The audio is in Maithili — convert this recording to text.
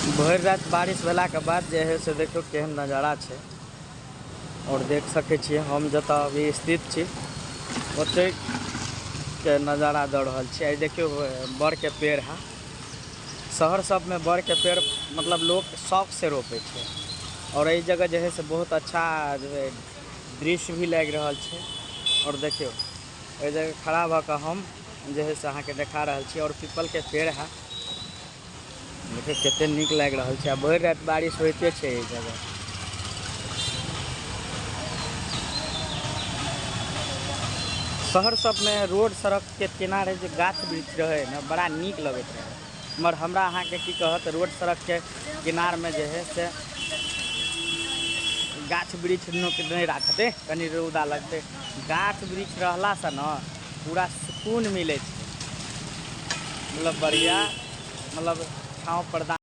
भर रात बारिश भेला के बाद जे है से देखियो केहन नज़ारा छै। और देख सके छी हम जतऽ अभी स्थित छी ओते के नज़ारा दऽ रहल छी। आई देखियो बड़ के पेड़ है। शहर सब में बड़ के पेड़ मतलब लोग शौक से रोपे छै। और ये जगह जो है से बहुत अच्छा दृश्य भी लग रहा है। और देखियो ये जगह खड़ा भऽ कऽ हम जे है से अहाँ के देखा रहल छी। और पीपल के पेड़ है, देखिए कते नीक लग रहा है। भर रात बारिश होते छै ये जगह। शहर सब में रोड सड़क के किनारे जो गाछ वृक्ष रहे ना बड़ा नीक लगत रहे। मगर हमरा अहाँ के की कहत रोड सड़क के किनार में जो है से गाछ वृक्ष नहीं रखते, कनी रौदा लगते। गाछ वृक्ष रहला से ना पूरा सुकून मिले, मतलब बढ़िया, मतलब छाँव प्रदान